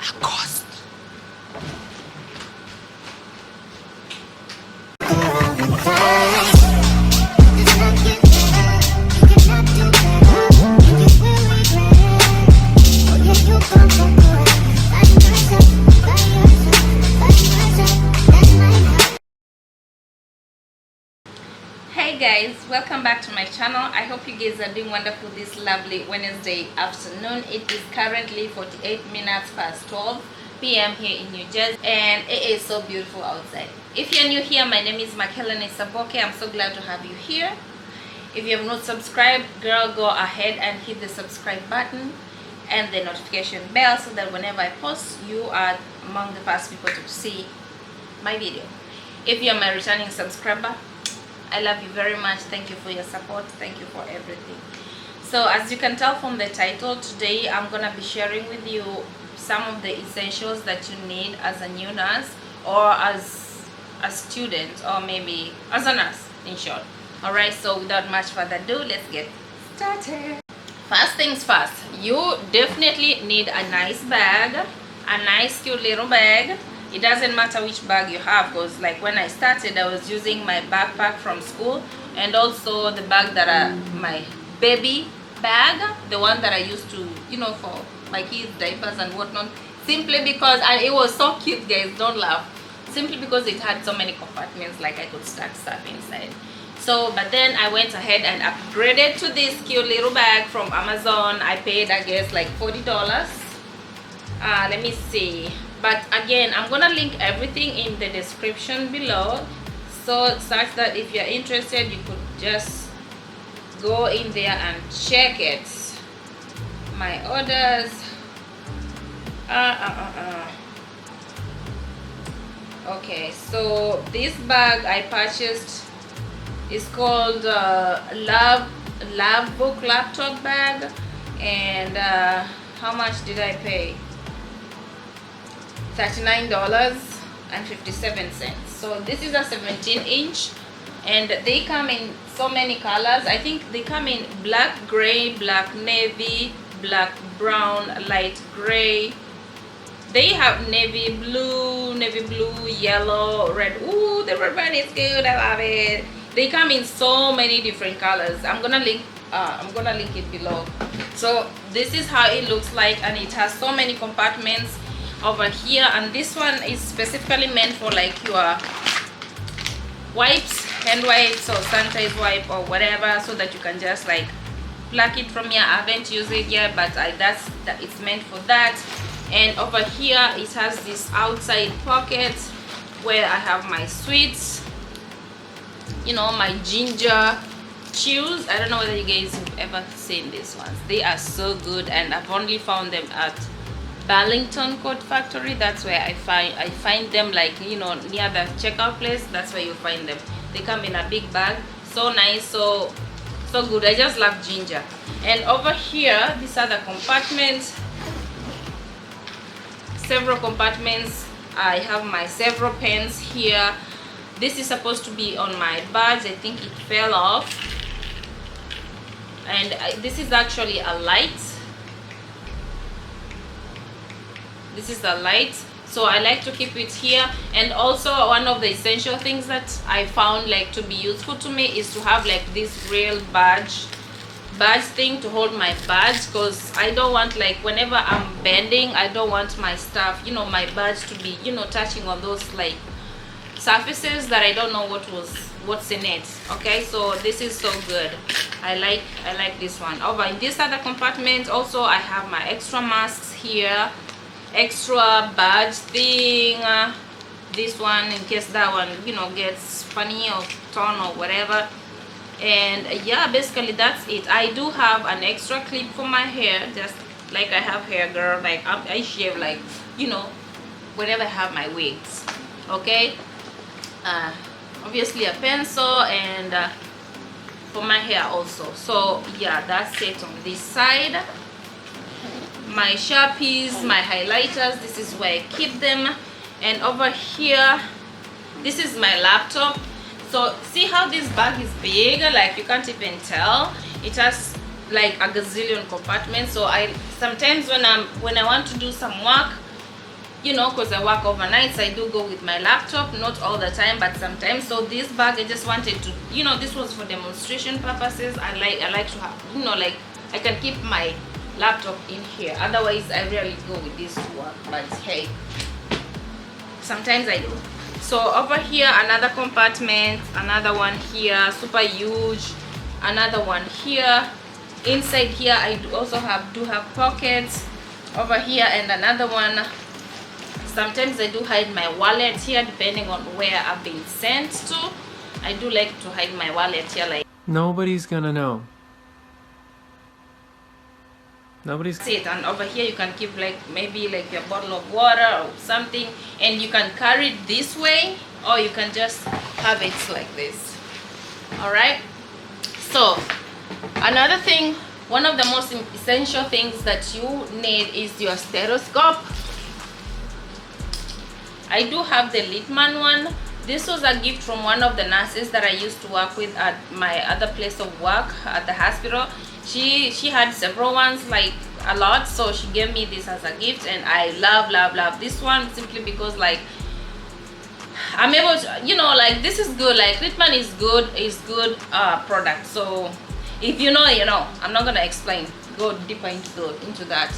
a ghost. Hey guys, welcome back to my channel. I hope you guys are doing wonderful this lovely Wednesday afternoon. It is currently 48 minutes past 12 p.m. here in New Jersey, and it is so beautiful outside. If you're new here, my name is Makelani Saboke. I'm so glad to have you here. If you have not subscribed, girl, go ahead and hit the subscribe button and the notification bell so that whenever I post, you are among the first people to see my video. If you're my returning subscriber, I love you very much. Thank you for your support. Thank you for everything. So as you can tell from the title, today I'm gonna be sharing with you some of the essentials that you need as a new nurse, or as a student, or maybe as a nurse in short. Alright, so without much further ado, let's get started. First things first, you definitely need a nice bag, a nice cute little bag. It doesn't matter which bag you have, because like when I started, I was using my backpack from school, and also the bag that my baby bag, the one that I used to, you know, for my kids' diapers and whatnot, simply because it was so cute, guys, don't laugh, simply because it had so many compartments, like I could stack stuff inside. So but then I went ahead and upgraded to this cute little bag from Amazon. I paid, I guess, like $40. Let me see. But again, I'm gonna link everything in the description below, so such that if you're interested, you could just go in there and check it. My orders. Okay, so this bag I purchased is called Love Book laptop bag, and how much did I pay? $39.57. So this is a 17-inch, and they come in so many colors. I think they come in black, gray, black navy, black brown, light gray. They have navy blue, yellow, red. Ooh, the red one is good. I love it. They come in so many different colors. I'm gonna link it below. So this is how it looks like, and it has so many compartments over here, and this one is specifically meant for like your wipes, hand wipes or sanitizer wipe or whatever, so that you can just like pluck it from here. I haven't used it yet, but it's meant for that. And over here it has this outside pocket where I have my sweets, you know, my ginger chews. I don't know whether you guys have ever seen these ones. They are so good, and I've only found them at Burlington Coat Factory. That's where I find them, like, you know, near the checkout place. That's where you find them. They come in a big bag. So nice, so good. I just love ginger. And over here, these are the compartments. Several compartments. I have my several pens here. This is supposed to be on my badge. I think it fell off. And this is actually a light. This is the light, so I like to keep it here. And also, one of the essential things that I found like to be useful to me is to have like this real badge thing to hold my badge, because I don't want, like, whenever I'm bending, I don't want my stuff, you know, my badge to be, you know, touching on those like surfaces that I don't know what's in it. Okay, so this is so good. I like this one. Over in this other compartment also, I have my extra masks here, extra badge thing, this one in case that one, you know, gets funny or torn or whatever. And yeah, basically that's it. I do have an extra clip for my hair, just like I have hair, girl. Like I shave, like, you know, whenever I have my wigs. Okay, obviously a pencil, and for my hair also. So yeah, that's it on this side. My Sharpies, my highlighters, this is where I keep them. And over here, this is my laptop. So see how this bag is big, like you can't even tell. It has like a gazillion compartments. So I sometimes when I want to do some work, you know, because I work overnight, so I do go with my laptop, not all the time but sometimes. So this bag, I just wanted to, you know, this was for demonstration purposes. I like to have, you know, like I can keep my laptop in here, otherwise I rarely go with this to work, but hey, sometimes I do. So over here, another compartment, another one here, super huge, another one here. Inside here I also do have pockets over here, and another one. Sometimes I do hide my wallet here depending on where I've been sent to. I do like to hide my wallet here, like nobody's gonna know. Nobody's. That's it. And over here you can keep like maybe like your bottle of water or something, and you can carry it this way, or you can just have it like this. All right, so another thing, one of the most essential things that you need is your stethoscope. I do have the Littmann one. This was a gift from one of the nurses that I used to work with at my other place of work at the hospital. She had several ones, like a lot, so she gave me this as a gift, and I love this one simply because like I'm able to, you know, like this is good. Like Littmann is good product. So if you know, you know. I'm not gonna explain, go deeper into that.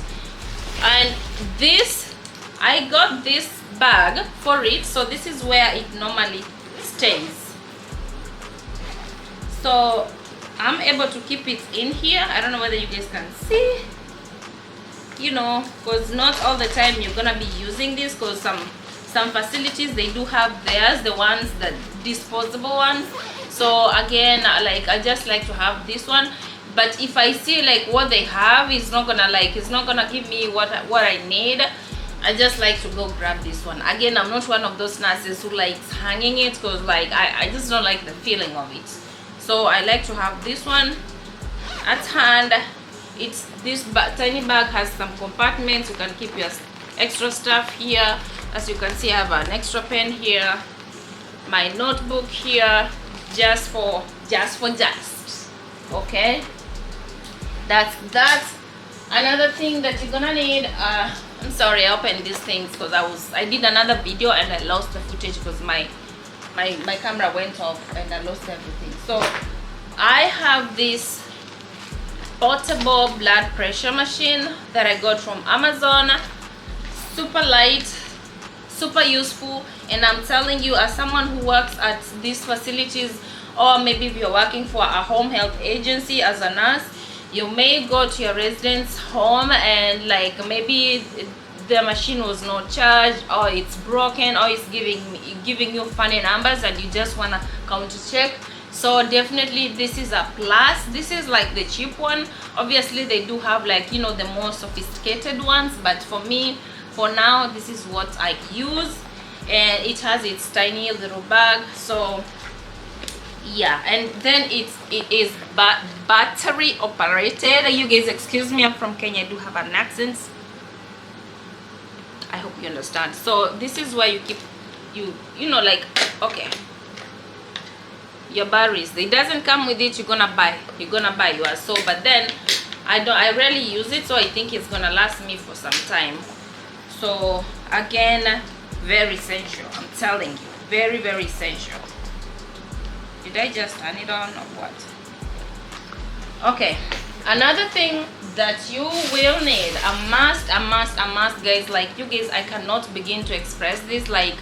And this, I got this bag for it, so this is where it normally stays. So I'm able to keep it in here. I don't know whether you guys can see, you know, because not all the time you're gonna be using this, because some facilities, they do have theirs, the ones, the disposable ones. So again, like I just like to have this one. But if I see like what they have is not gonna give me what I need, I just like to go grab this one. Again, I'm not one of those nurses who likes hanging it, because like I just don't like the feeling of it. So I like to have this one at hand. It's this tiny bag has some compartments. You can keep your extra stuff here. As you can see, I have an extra pen here, my notebook here, just for okay. That's that. Another thing that you're gonna need, I'm sorry, I opened these things because I did another video and I lost the footage because my camera went off and I lost everything. So I have this portable blood pressure machine that I got from Amazon. Super light, super useful, and I'm telling you, as someone who works at these facilities, or maybe if you're working for a home health agency as a nurse, you may go to your resident's home and like maybe the machine was not charged, or it's broken, or it's giving you funny numbers and you just want to counter check. So definitely this is a plus. This is like the cheap one. Obviously they do have like, you know, the more sophisticated ones, but for me, for now, this is what I use, and it has its tiny little bag. So yeah, and then it is battery operated. You guys excuse me, I'm from Kenya, I do have an accent. I hope you understand. So this is where you keep you know, like, okay, your batteries. It doesn't come with it. You're gonna buy yours. So but then I rarely use it, so I think it's gonna last me for some time. So again, very essential, I'm telling you, very essential. Did I just turn it on or what? Okay, another thing that you will need, a must guys, like you guys, I cannot begin to express this. Like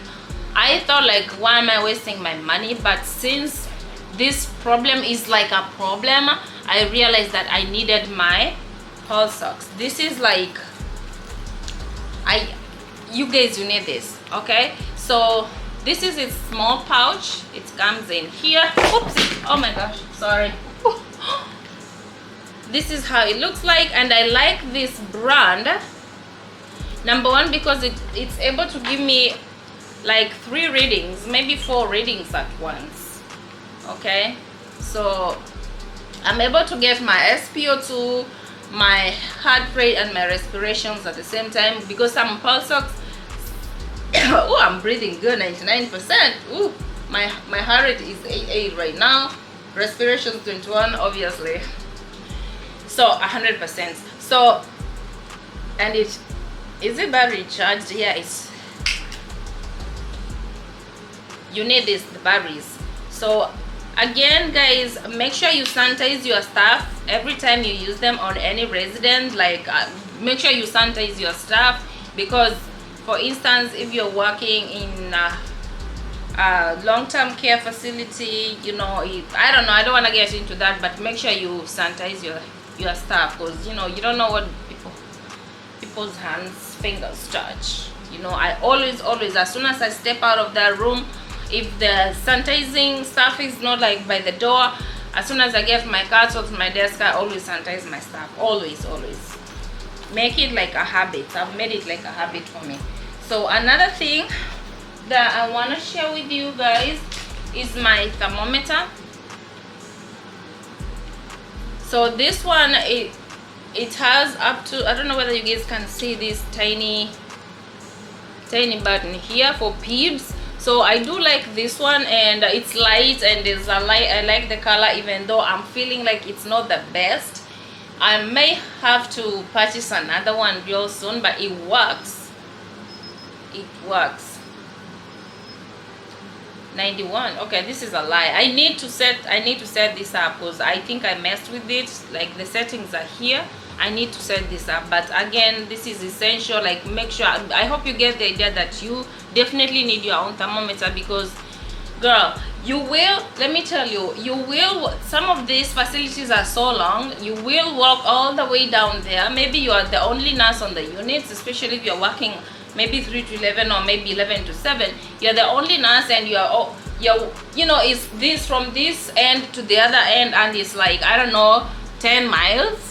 I thought, like, why am I wasting my money? But since this problem is like a problem, I realized that I needed my pulse socks. This is like, you guys, you need this. Okay, so this is its small pouch. It comes in here. Oops, oh my gosh, sorry. This is how it looks like, and I like this brand, number one, because it's able to give me like 3 readings, maybe 4 readings at once. Okay, so I'm able to get my SpO2, my heart rate, and my respirations at the same time, because some pulse ox oh, I'm breathing good, 99%. Ooh, my heart rate is 88 right now, respiration 21, obviously, so 100%. So, and it Is it battery charged? Yeah, it's, you need this, the batteries. So again guys, make sure you sanitize your stuff every time you use them on any resident. Like make sure you sanitize your stuff, because for instance, if you're working in a long-term care facility, you know, I don't know, I don't want to get into that, but make sure you sanitize your stuff, because you know, you don't know what people's hands, fingers touch. You know, I always, as soon as I step out of that room, if the sanitizing stuff is not like by the door, as soon as I get my cards off my desk, I always sanitize my stuff. Always make it like a habit. I've made it like a habit for me. So another thing that I want to share with you guys is my thermometer. So this one, it has up to, I don't know whether you guys can see this tiny button here for pibs. So I do like this one, and it's light, and there's a light. I like the color, even though I'm feeling like it's not the best. I may have to purchase another one real soon, but it works. It works. 91. Okay, this is a lie. I need to set this up, because I think I messed with it. Like the settings are here. I need to set this up, but again, this is essential. Like, make sure, I hope you get the idea that you definitely need your own thermometer, because girl, you will, let me tell you, you will, some of these facilities are so long, you will walk all the way down there. Maybe you are the only nurse on the units, especially if you're working maybe 3 to 11 or maybe 11 to 7. You're the only nurse, and you know, it's this from this end to the other end, and it's like, I don't know, 10 miles.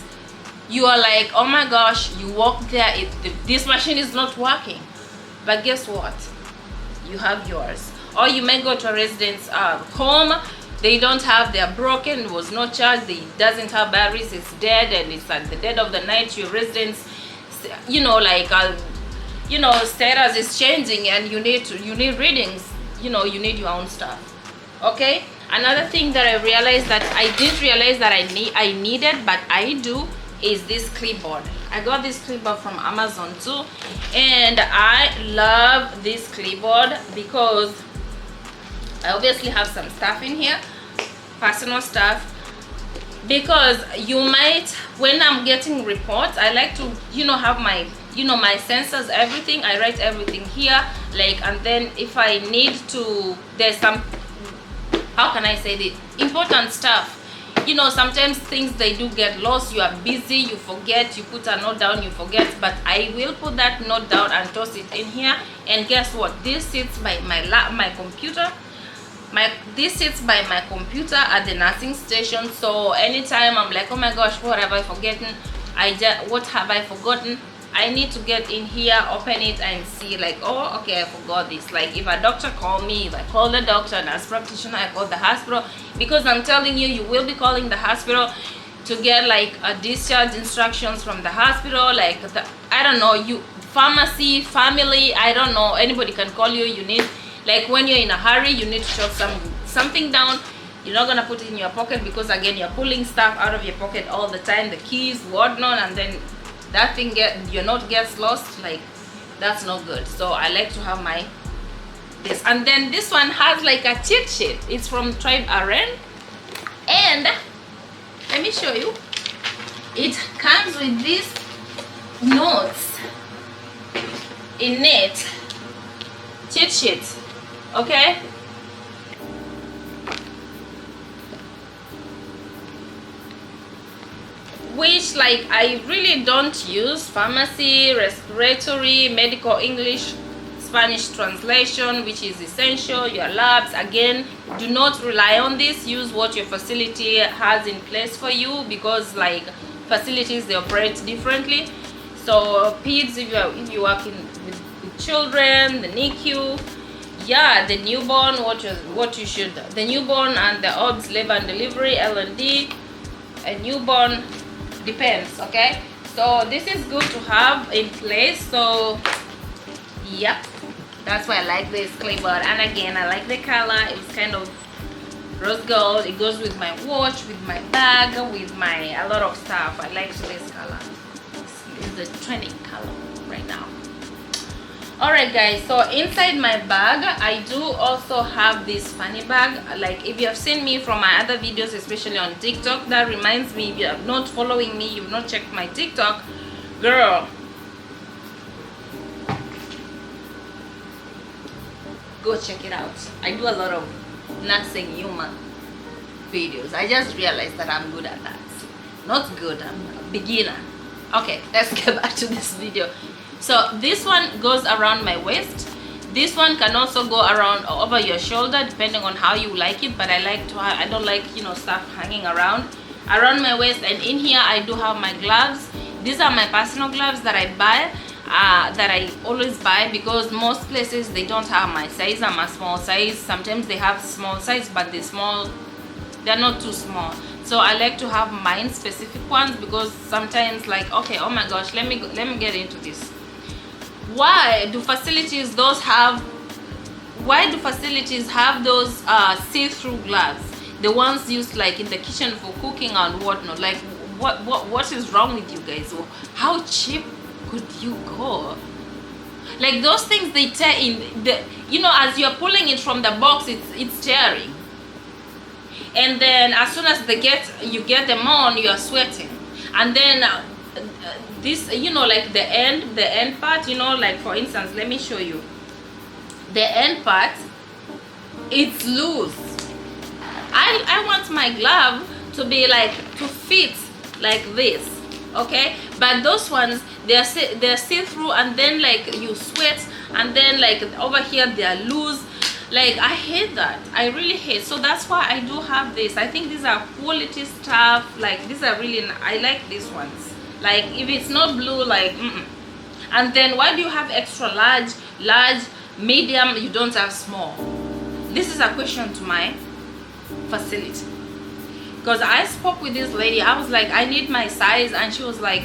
You are like, oh my gosh, you walk there, this machine is not working. But guess what? You have yours. Or you may go to a resident's home, they don't have, they're broken, it was not charged, it doesn't have batteries, it's dead, and it's at the dead of the night, your residents, you know, like, you know, status is changing, and you need readings, you know, you need your own stuff. Okay? Another thing that I realized that I didn't realize that I needed, but I do, is this clipboard. I got this clipboard from Amazon too, and I love this clipboard because I obviously have some stuff in here, personal stuff, because you might, when I'm getting reports, I like to, you know, have my, you know, my sensors, everything. I write everything here, like, and then if I need to, there's some, how can I say this, important stuff. You know, sometimes things, they do get lost. You are busy, you forget, you put a note down, you forget, but I will put that note down and toss it in here. And guess what, this sits by my computer. This sits by my computer at the nursing station. So anytime I'm like, oh my gosh, what have I forgotten, what have I forgotten, I need to get in here, open it, and see, like, oh, okay, I forgot this. Like, if a doctor call me, if I call the doctor, nurse practitioner, I call the hospital, because I'm telling you, you will be calling the hospital to get like a discharge instructions from the hospital, like I don't know, you pharmacy, family, I don't know, anybody can call you. You need, like, when you're in a hurry, you need to shut something down. You're not gonna put it in your pocket, because again, you're pulling stuff out of your pocket all the time, the keys, whatnot, and then that thing your note gets lost. Like, that's not good. So I like to have my this. And then this one has like a cheat sheet. It's from Tribe RN, and let me show you, it comes with these notes in it, cheat sheet. Okay, which, like, I really don't use. Pharmacy, respiratory, medical English, Spanish translation, which is essential. Your labs, again, do not rely on this. Use what your facility has in place for you, because like facilities, they operate differently. So peds, if you work with children, the NICU, yeah, the newborn, the newborn and the OBS, labor and delivery, L&D, a newborn, depends. Okay, so this is good to have in place. So yep, that's why I like this clipboard. And again, I like the color. It's kind of rose gold. It goes with my watch, with my bag, with a lot of stuff. I like this color. It's the trending color right now. Alright guys, so inside my bag I do also have this funny bag. Like if you have seen me from my other videos, especially on TikTok, that reminds me, if you are not following me, you've not checked my TikTok, girl, go check it out. I do a lot of nursing humor videos. I just realized that I'm good at that. Not good, I'm a beginner. Okay, let's get back to this video. So this one goes around my waist. This one can also go around over your shoulder, depending on how you like it, but I like to have, I don't like, you know, stuff hanging around my waist. And in here I do have my gloves. These are my personal gloves that I buy, that I always buy, because most places they don't have my size. I'm a small size. Sometimes they have small size, but they're not too small. So I like to have mine specific ones, because sometimes, like, okay, oh my gosh, let me get into this. Why do facilities have those see-through gloves, the ones used like in the kitchen for cooking and whatnot? Like, what is wrong with you guys? How cheap could you go? Like, those things, they tear in the, you know, as you're pulling it from the box, it's tearing. And then as soon as you get them on, you are sweating. And then this, you know, like the end part, you know, like for instance, let me show you the end part. It's loose. I want my glove to be like, to fit like this, okay? But those ones, they're see-through, and then like you sweat, and then like over here they are loose. Like, I hate that. I really hate. So that's why I do have this. I think these are quality stuff. Like, these are really, I like these ones. Like, if it's not blue, like, And then why do you have extra large, medium, you don't have small? This is a question to my facility, because I spoke with this lady. I was like, I need my size, and she was like,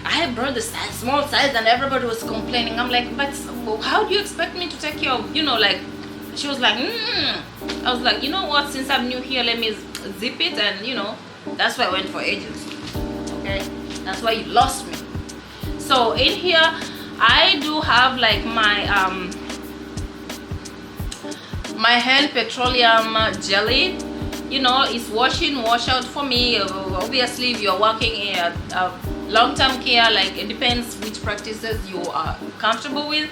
I brought the size, small size, and everybody was complaining. I'm like, but how do you expect me to take care of, you know, like, she was like, I was like, you know what, since I'm new here, let me zip it. And you know, that's why I went for agency. Okay, that's why you lost me. So in here I do have like my my hand petroleum jelly. You know, it's wash out for me. Obviously, if you're working in a long-term care, like, it depends which practices you are comfortable with.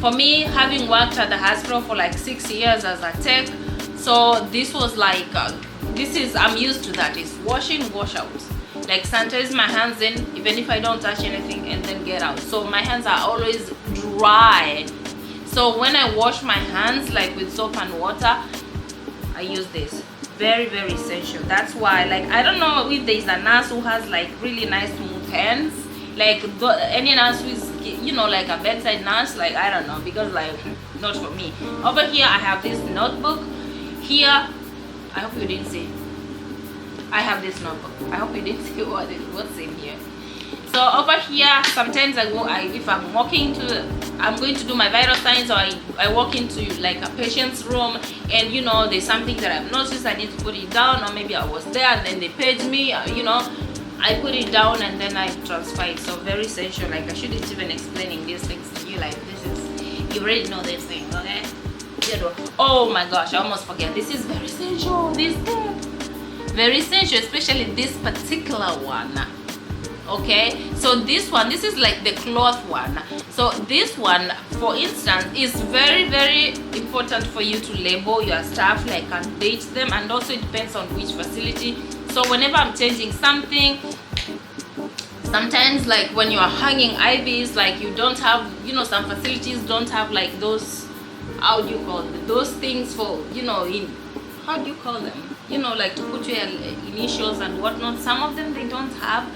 For me, having worked at the hospital for like 6 years as a tech, so this was like, I'm used to that. It's wash out. Like, sanitize my hands in, even if I don't touch anything, and then get out. So my hands are always dry. So when I wash my hands, like with soap and water, I use this. Very, very essential. That's why, like, I don't know if there's a nurse who has like really nice smooth hands. Like, any nurse who is, you know, like a bedside nurse, like, I don't know, because like, not for me. Over here I have this notebook. Here, I hope you didn't see, I have this notebook. I hope you didn't see what's in here. So over here, sometimes if I'm I'm going to do my vital signs, or I walk into like a patient's room, and you know, there's something that I've noticed, I need to put it down, or maybe I was there and then they paged me, you know, I put it down and then I transfer it. So very essential. Like, I shouldn't even explaining these things to you. Like, this is, you already know this thing, okay? Oh my gosh, I almost forget. This is very essential. This thing, very essential, especially this particular one. Okay, so this is like the cloth one. So this one, for instance, is very, very important for you to label your stuff, like, and date them, and also it depends on which facility. So whenever I'm changing something, sometimes, like, when you are hanging IVs, like, you don't have, you know, some facilities don't have like those, how do you call them, those things for, you know, how do you call them, you know, like to put your initials and whatnot. Some of them they don't have.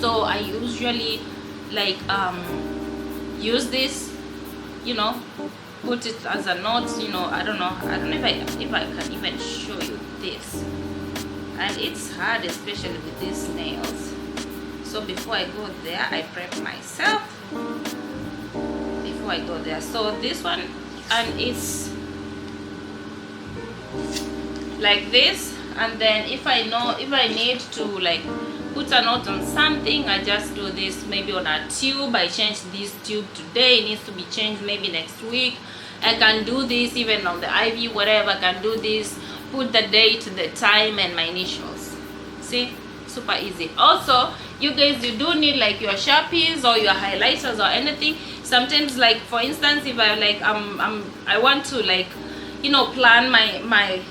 So I usually like use this, you know, put it as a note, you know. I don't know if I can even show you this, and it's hard, especially with these nails. So before I go there, I prep myself before I go there. So this one, and it's like this. And then if I need to like put a note on something, I just do this. Maybe on a tube, I change this tube today, it needs to be changed maybe next week. I can do this even on the IV, whatever. I can do this, put the date, the time, and my initials. See, super easy. Also, you guys, you do need like your Sharpies or your highlighters or anything. Sometimes, like for instance, if I like I want to, like, you know, plan my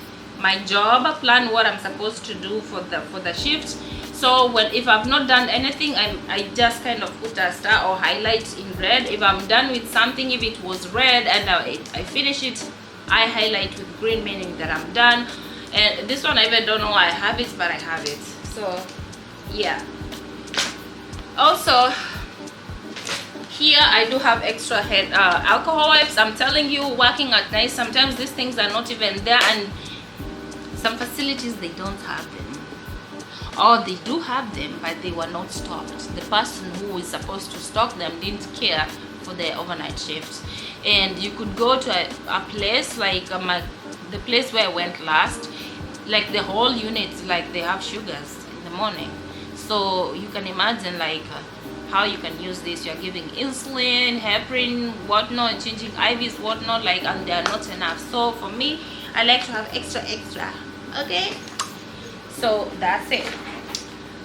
job, plan what I'm supposed to do for the shift. So if I've not done anything, I just kind of put a star or highlight in red. If I'm done with something, if it was red and I finish it, I highlight with green, meaning that I'm done. And this one, I even don't know why I have it, but I have it. So yeah. Also, here I do have extra head alcohol wipes. I'm telling you, working at night, sometimes these things are not even there, and some facilities, they don't have them, or they do have them but they were not stocked. The person who is supposed to stock them didn't care for the overnight shifts. And you could go to a place like the place where I went last, like the whole unit, like they have sugars in the morning. So you can imagine like how you can use this. You're giving insulin, heparin, whatnot, changing IVs, whatnot, like, and they are not enough. So for me, I like to have extra. Okay, so that's it.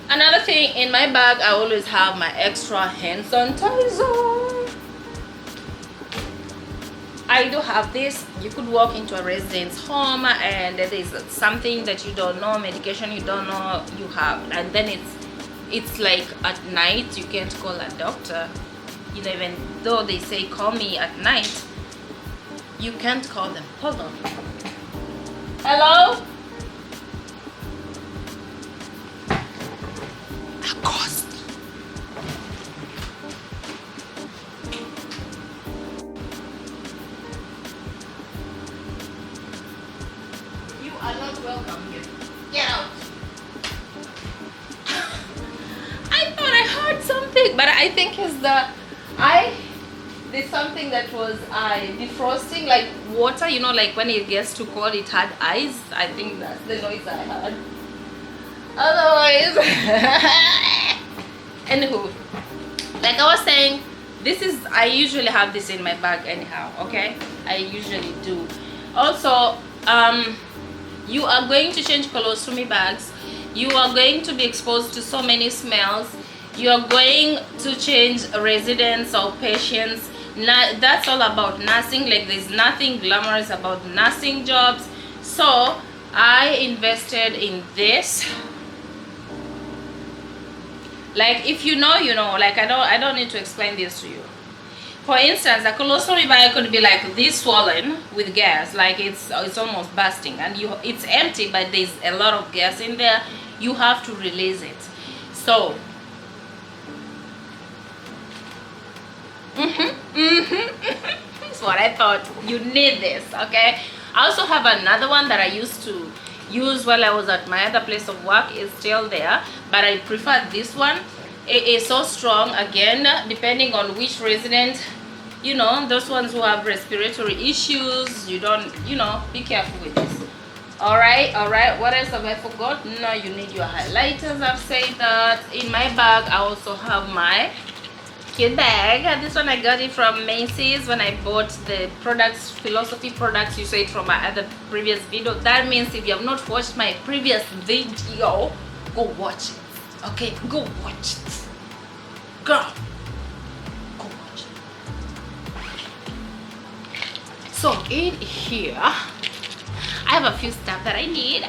Another thing, in my bag I always have my extra hand sanitizer. I do have this. You could walk into a resident's home and there is something that you don't know, medication you don't know you have, and then it's like at night you can't call a doctor, you know, even though they say call me at night, you can't call them. Hold on. Hello? Accost. You are not welcome here. Get out. I thought I heard something, but I think it's there's something that was defrosting, like water, you know, like when it gets too cold it had ice. I think that's the noise I heard. Otherwise, anywho, like I was saying, I usually have this in my bag anyhow. Okay, I usually do. Also, you are going to change colostomy bags. You are going to be exposed to so many smells. You are going to change residents or patients. That's all about nursing. Like, there's nothing glamorous about nursing jobs. So I invested in this. Like, if you know, you know. Like, I don't need to explain this to you. For instance, a colostomy bag could be like this, swollen with gas, like it's almost bursting, and it's empty, but there's a lot of gas in there. You have to release it. So that's what I thought. You need this. Okay, I also have another one that I used to use while I was at my other place of work. It's still there, but I prefer this one. It is so strong. Again, depending on which resident, you know, those ones who have respiratory issues, you don't, you know, be careful with this. All right, what else have I forgotten? No, you need your highlighters. I've said that. In my bag I also have my kid bag. This one I got it from Macy's when I bought the products, philosophy products. You saw it from my other previous video. That means if you have not watched my previous video, go watch it. Okay, go watch it. Girl, go watch it. So in here I have a few stuff that I need.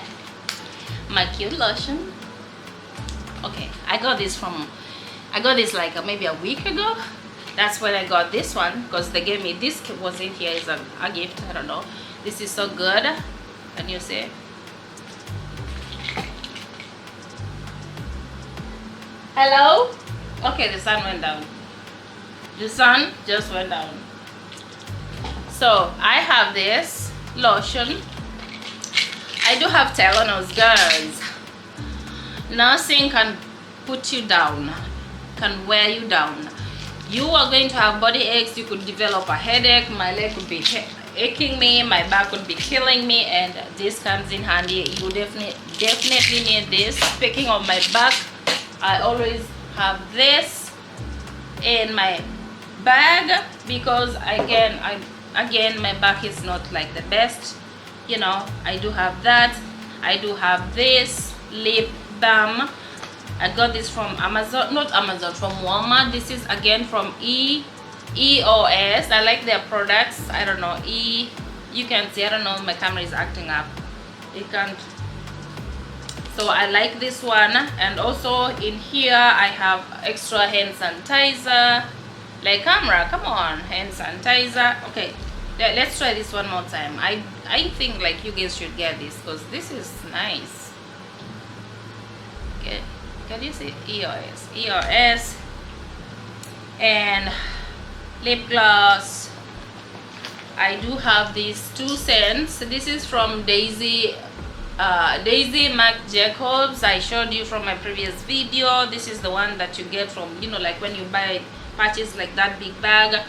My cute lotion. Okay, I got this like maybe a week ago. That's when I got this one, because they gave me this. Was in here is a gift. I don't know. This is so good. Can you see? Hello? Okay, the sun went down. The sun just went down. So I have this lotion. I do have Tylenol, girls. Nursing can put you down, can wear you down. You are going to have body aches. You could develop a headache. My leg could be aching me. My back could be killing me, and this comes in handy. You definitely need this. Speaking of my back, I always have this in my bag because again my back is not like the best, you know. I do have that. I do have this lip balm. I got this from Amazon, not Amazon, from Walmart. This is again from EOS. I like their products. I don't know, you can see, I don't know, my camera is acting up, it can't. So I like this one. And also in here I have extra hand sanitizer. Like, camera, come on, hand sanitizer. Okay, let's try this one more time. I think like you guys should get this because this is nice. Okay, can you see? EOS and lip gloss. I do have these 2 cents. This is from Daisy Mac Jacobs. I showed you from my previous video. This is the one that you get from, you know, like when you purchase like that big bag.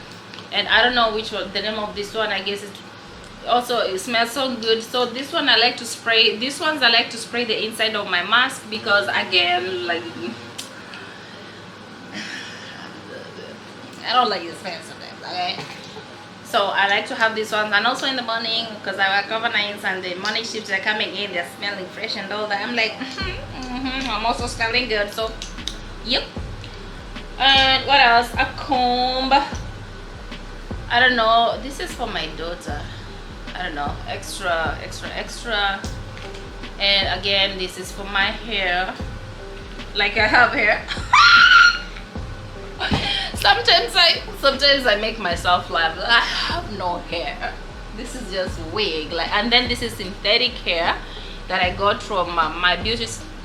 And I don't know which one the name of this one. I guess it smells so good. So this one I like to spray. These ones I like to spray the inside of my mask because again, like, I don't like the smell sometimes, okay? So I like to have these ones. And also in the morning, because I work overnights and the morning shifts are coming in, they're smelling fresh and all that. I'm like, I'm also smelling good. So, yep. And what else? A comb. I don't know. This is for my daughter. I don't know. Extra. And again, this is for my hair. Like I have hair. Sometimes I make myself laugh. I have no hair. This is just wig. Like, and then this is synthetic hair that I got from my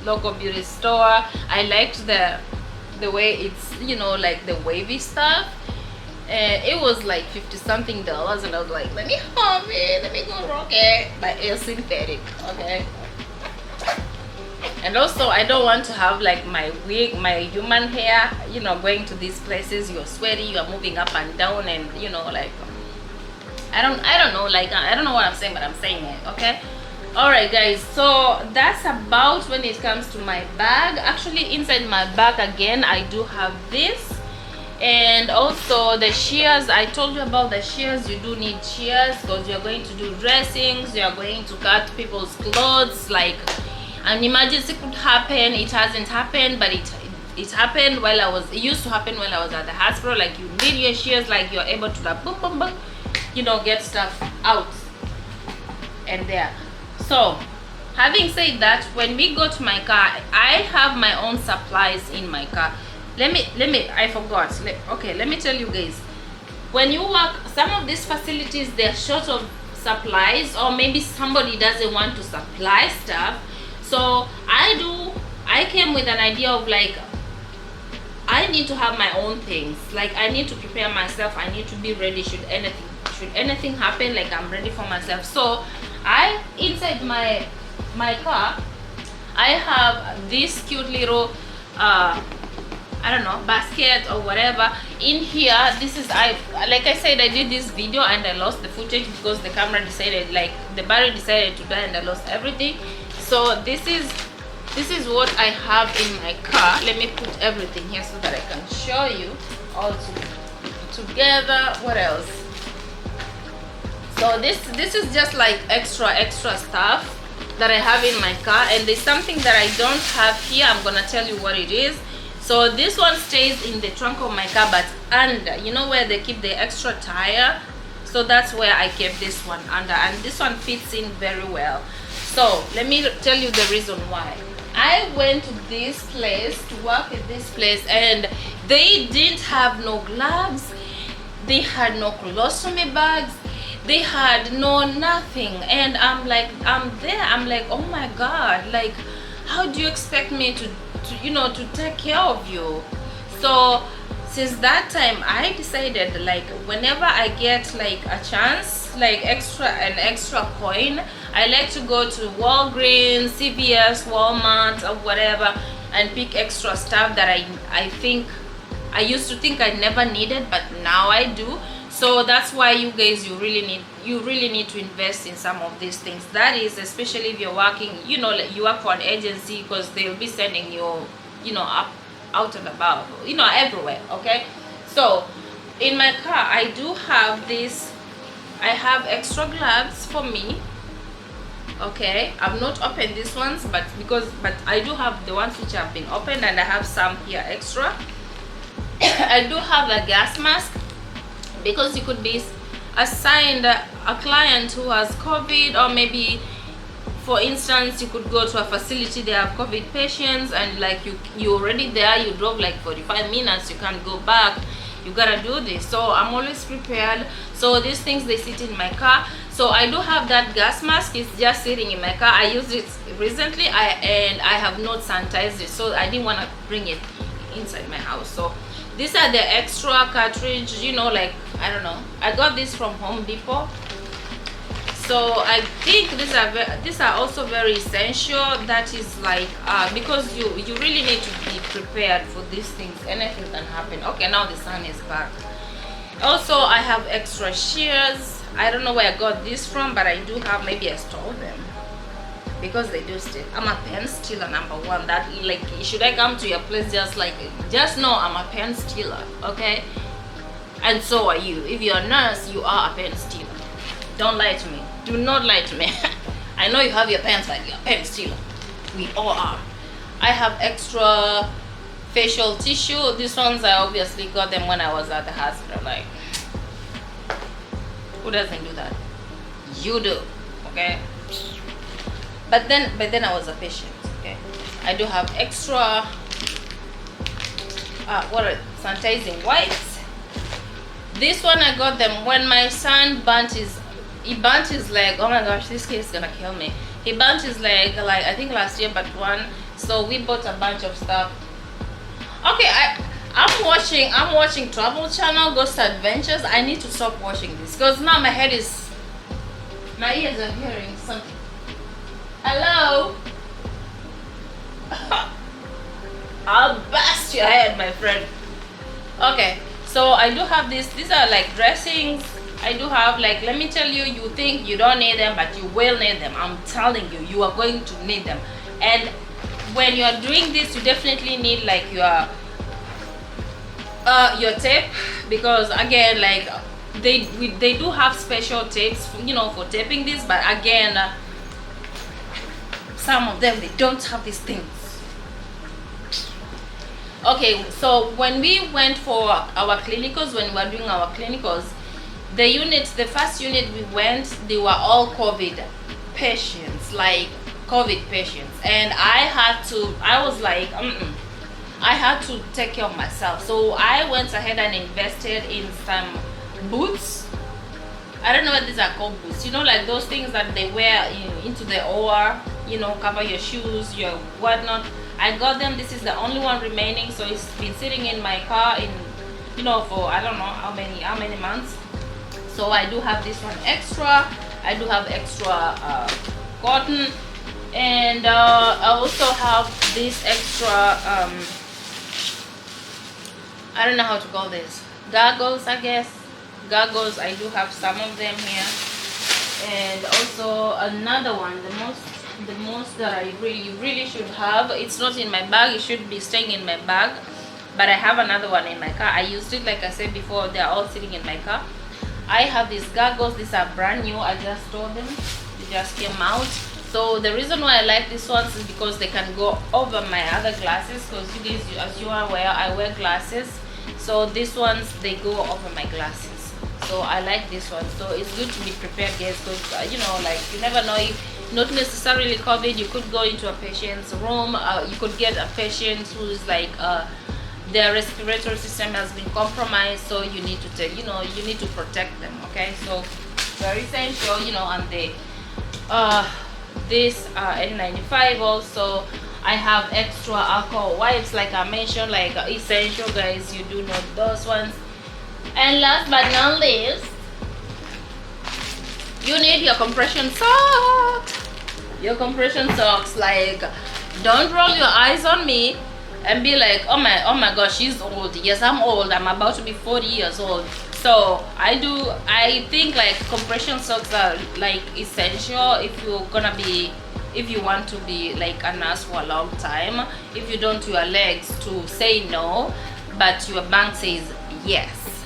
local beauty store. I liked the way it's, you know, like the wavy stuff. It was like $50-something, and I was like, let me have it, let me go rock it. But it's synthetic, okay? And also I don't want to have like my wig, my human hair, you know, going to these places, you're sweaty, you're moving up and down, and you know, like, I don't know, like, I don't know what I'm saying, but I'm saying it, okay? All right guys, so that's about when it comes to my bag. Actually, inside my bag again, I do have this. And also the shears. I told you about the shears. You do need shears because you're going to do dressings, you're going to cut people's clothes. Like, an emergency could happen. It hasn't happened, but it happened while it used to happen while I was at the hospital. Like, you need your shears, like you're able to like boom boom boom, you know, get stuff out and there. So having said that, when we go to my car, I have my own supplies in my car. I forgot. Okay, let me tell you guys, when you work, some of these facilities, they're short of supplies, or maybe somebody doesn't want to supply stuff. So I came with an idea of like, I need to have my own things. Like, I need to prepare myself. I need to be ready should anything happen, like I'm ready for myself. So inside my car, I have this cute little I don't know, basket or whatever. In here, this is, like I said, I did this video and I lost the footage because the camera decided, like the battery decided to die and I lost everything. So this is what I have in my car. Let me put everything here so that I can show you all together. What else? So this is just like extra stuff that I have in my car, and there's something that I don't have here. I'm gonna tell you what it is. So this one stays in the trunk of my car, but under, you know where they keep the extra tire? So that's where I kept this one under, and this one fits in very well. So let me tell you the reason why. I went to this place to work at this place, and they didn't have no gloves, they had no colostomy bags, they had no nothing. And I'm like, I'm there, I'm like, oh my god, like, how do you expect me to you know, to take care of you? So since that time, I decided, like, whenever I get like a chance, like an extra coin, I like to go to Walgreens, CVS, Walmart, or whatever, and pick extra stuff that I used to think I never needed, but now I do. So that's why you guys, you really need to invest in some of these things. That is, especially if you're working, you know, you work for an agency, because they'll be sending you up, out and about, everywhere. Okay, so in my car I do have this. I have extra gloves for me. Okay, I've not opened these ones, but I do have the ones which have been opened, and I have some here extra. I do have a gas mask, because you could be assigned a client who has COVID, or maybe, for instance, you could go to a facility, they have COVID patients, and like you already there, you drove like 45 minutes, you can't go back, you gotta do this. So I'm always prepared. So these things, they sit in my car. So I do have that gas mask. It's just sitting in my car. I used it recently, and I have not sanitized it, so I didn't want to bring it inside my house. So these are the extra cartridge, like, I don't know, I got this from Home Depot. So I think these are also very essential. That is like, because you really need to be prepared for these things. Anything can happen. Okay, now the sun is back. Also, I have extra shears. I don't know where I got this from, but I do have. Maybe I stole them, because they do steal. I'm a pen stealer, number one. That, like, should I come to your place, just know I'm a pen stealer, okay? And so are you. If you're a nurse, you are a pen stealer. Don't lie to me. Do not lie to me. I know you have your pens, but you're a pen stealer. We all are. I have extra facial tissue. These ones, I obviously got them when I was at the hospital. Like, who doesn't do that? You do, okay? But then I was a patient. Okay, I do have extra sanitizing wipes. This one I got them when my son burnt his leg. Oh my gosh, this kid is gonna kill me. He burnt his leg, like, I think last year, but one. So we bought a bunch of stuff. Okay, I'm watching Travel Channel, Ghost Adventures. I need to stop watching this, because now my ears are hearing something. Hello? I'll bust your head, my friend. Okay, so I do have this. These are like dressings. I do have, like, let me tell you, you think you don't need them, but you will need them. I'm telling you, you are going to need them. And when you are doing this, you definitely need, like, your tape, because again, like, they do have special tapes, for taping this, but again, some of them, they don't have these things. Okay, so when we went for our clinicals, when we were doing our clinicals, the first unit we went, they were all COVID patients, and I was like, I had to take care of myself. So I went ahead and invested in some boots. I don't know what these are called, boots. Like those things that they wear into the OR, cover your shoes, your whatnot. I got them. This is the only one remaining. So it's been sitting in my car for I don't know how many months. So I do have this one extra. I do have extra cotton. And I also have this extra, I don't know how to call this, goggles, I guess. Goggles, I do have some of them here. And also another one, the most that I really should have. It's not in my bag, it should be staying in my bag, but I have another one in my car. I used it, like I said before, they're all sitting in my car. I have these goggles. These are brand new. I just stole them. They just came out. So the reason why I like these ones is because they can go over my other glasses, because you guys, as you are aware, I wear glasses. So these ones, they go over my glasses. So I like this one. So it's good to be prepared, guys, because like, you never know, if not necessarily COVID, you could go into a patient's room. You could get a patient who is like their respiratory system has been compromised, so you need to take, you need to protect them. Okay, so very essential. And they this N95 also. I have extra alcohol wipes, like I mentioned, like essential, guys. You do know those ones. And last but not least, you need your compression socks. Your compression socks. Like, don't roll your eyes on me and be like, oh my gosh, she's old. Yes, I'm old. I'm about to be 40 years old. So I think like compression socks are like essential if if you want to be like a nurse for a long time. If you don't, your legs to say no, but your bank says yes.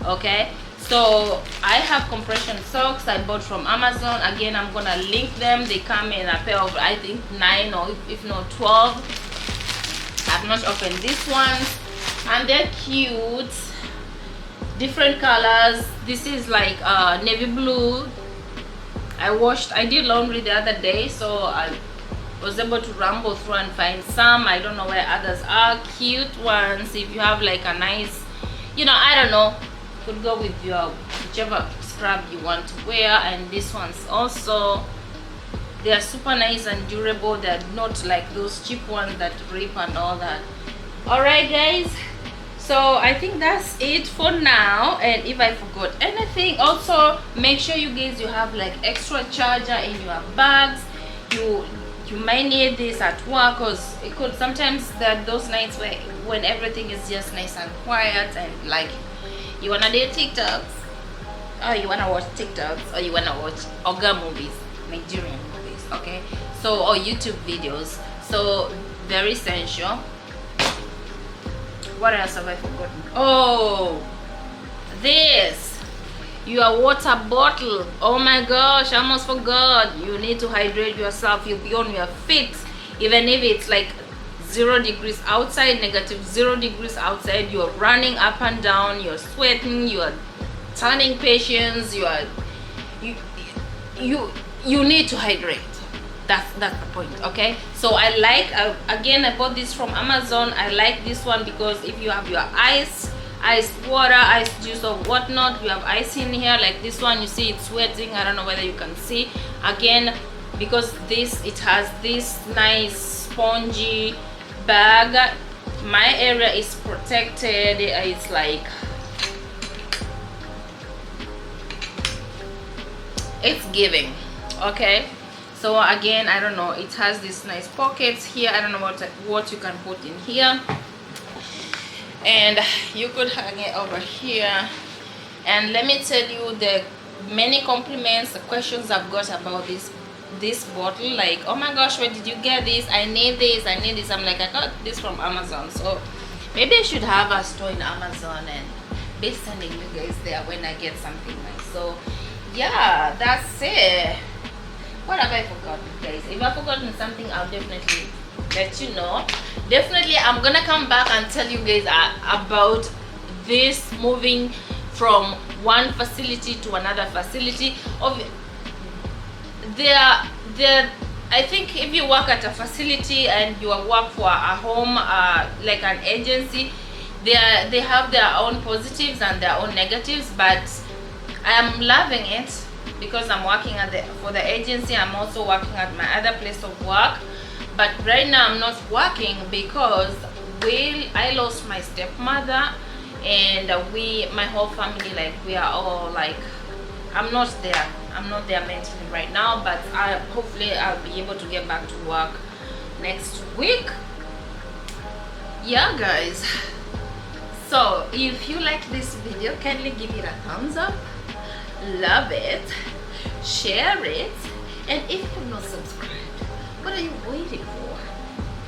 Okay, so I have compression socks I bought from Amazon. Again, I'm gonna link them. They come in a pair of, I think, 9 or if not 12. I've not opened these ones, and they're cute, different colors. This is like navy blue. I did laundry the other day, so I was able to ramble through and find some. I don't know where others are. Cute ones. If you have like a nice, I don't know, could go with your whichever scrub you want to wear. And these ones also, they are super nice and durable. They're not like those cheap ones that rip and all that. All right, guys, so I think that's it for now. And if I forgot anything, also make sure you guys have like extra charger in your bags. You might need this at work, because it could sometimes, there are those nights when everything is just nice and quiet, and like you wanna do TikToks, or you wanna watch TikToks, or you wanna watch Oga movies, Nigerian movies, okay? So, or YouTube videos. So very essential. What else have I forgotten? Oh, this, your water bottle. Oh my gosh, I almost forgot. You need to hydrate yourself. You'll be on your feet, even if it's like 0 degrees outside, -0 degrees outside. You're running up and down, you're sweating, you're turning patients, you need to hydrate. That's the point. Okay, so I like, again, I bought this from Amazon. I like this one because if you have your ice water, ice juice or whatnot, you have ice in here. Like this one, you see it's sweating. I don't know whether you can see. Again, because it has this nice spongy bag, my area is protected. It's like, it's giving. Okay, so again, I don't know, it has these nice pockets here. I don't know what you can put in here, and you could hang it over here. And let me tell you, the many compliments, the questions I've got about this bottle, like, oh my gosh, where did you get this? I need this, I need this. I'm like, I got this from Amazon. So maybe I should have a store in Amazon and be sending you guys there when I get something nice. So yeah, that's it. What have I forgotten, guys? If I've forgotten something, I'll definitely let you know. Definitely, I'm gonna come back and tell you guys about this moving from one facility to another facility. I think if you work at a facility and you work for a home, like an agency, they have their own positives and their own negatives. But I am loving it because I'm working for the agency. I'm also working at my other place of work, but right now I'm not working because I lost my stepmother, and my whole family, like, we are all like, I'm not there mentally right now, but hopefully I'll be able to get back to work next week. Yeah, guys, so if you like this video, kindly give it a thumbs up, love it, share it, and if you're not subscribed, what are you waiting for?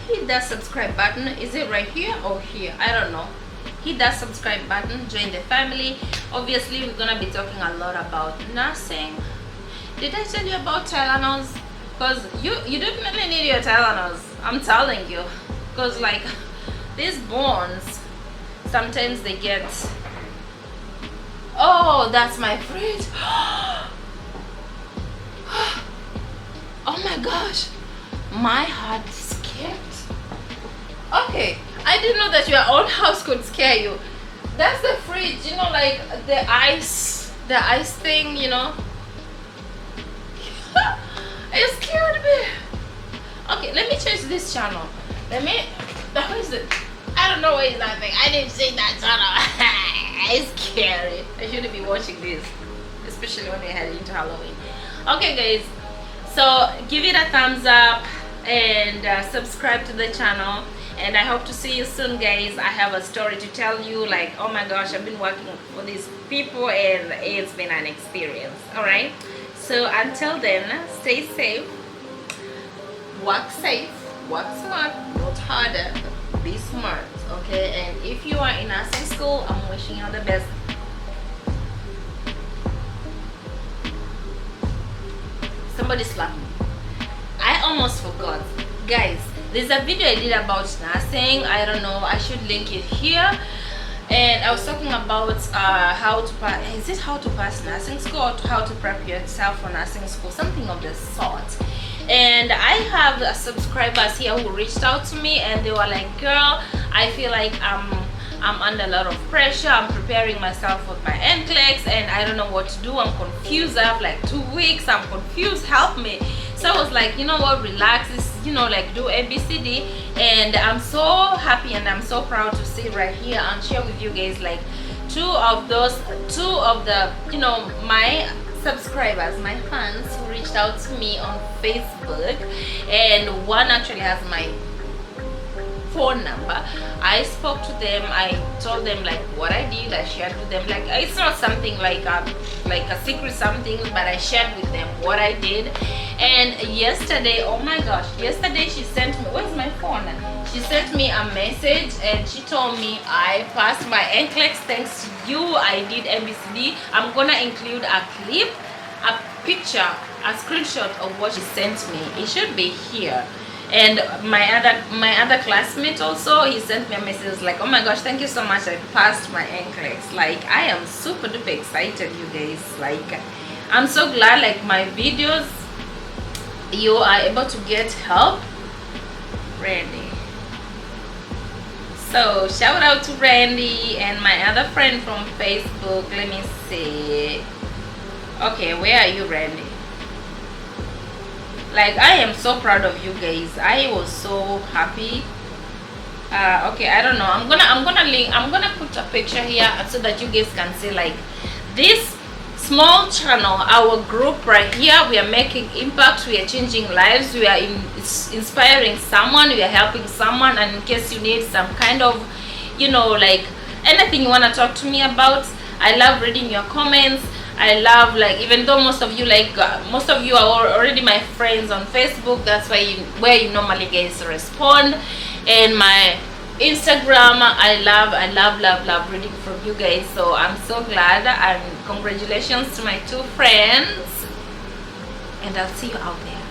Hit that subscribe button. Is it right here or here? I don't know. Hit that subscribe button, join the family. Obviously, we're gonna be talking a lot about nursing. Did I tell you about Tylenols? Because you definitely need your Tylenols, I'm telling you. Because like these bones, sometimes they get, oh, that's my fridge. Oh my gosh, my heart skipped. Okay, I didn't know that your own house could scare you. That's the fridge, you know, like the ice thing, you know. It scared me. Okay, let me change this channel. How is it? I don't know where is that thing. I didn't see that channel. It's scary. I shouldn't be watching this, especially when we head into Halloween. Okay, guys, so give it a thumbs up and subscribe to the channel, and I hope to see you soon, guys. I have a story to tell you. Like, oh my gosh, I've been working for these people and it's been an experience. All right, so until then, stay safe, work safe, work smart, not harder, be smart. Okay, and if you are in nursing school, I'm wishing you the best. Somebody slapped me. I almost forgot, guys. There's a video I did about nursing. I don't know, I should link it here. And I was talking about how to pass, is it how to pass nursing school or how to prep yourself for nursing school, something of the sort. And I have subscribers here who reached out to me and they were like, girl, I feel like I'm under a lot of pressure. I'm preparing myself with my NCLEX and I don't know what to do. I'm confused. I have like 2 weeks. I'm confused. Help me. So I was like, you know what, relax. This, you know, like do ABCD. And I'm so happy and I'm so proud to sit right here and share with you guys like two of the, you know, my subscribers, my fans who reached out to me on Facebook, and one actually has my phone number. I spoke to them, I told them like what I did, I shared with them, like it's not something like a secret something, but I shared with them what I did. And yesterday, oh my gosh, yesterday she sent me, where's my phone? She sent me a message and she told me I passed my NCLEX thanks to you. I did ABCD. I'm gonna include a clip, a picture, a screenshot of what she sent me. It should be here. And my other classmate also, he sent me a message like, oh my gosh, thank you so much, I passed my NCLEX. Like I am super duper excited, you guys. Like I'm so glad like my videos, you are able to get help. Randy, so shout out to Randy and my other friend from Facebook. Let me see. Okay, where are you, Randy? Like I am so proud of you guys. I was so happy. Okay, I don't know, I'm gonna put a picture here so that you guys can see like this small channel, our group right here. We are making impact, we are changing lives, we are inspiring someone, we are helping someone. And in case you need some kind of, you know, like anything you want to talk to me about, I love reading your comments. I love, like, even though most of you are already my friends on Facebook, that's where you normally guys respond. And my Instagram, I love reading from you guys. So I'm so glad, and congratulations to my 2 friends, and I'll see you out there.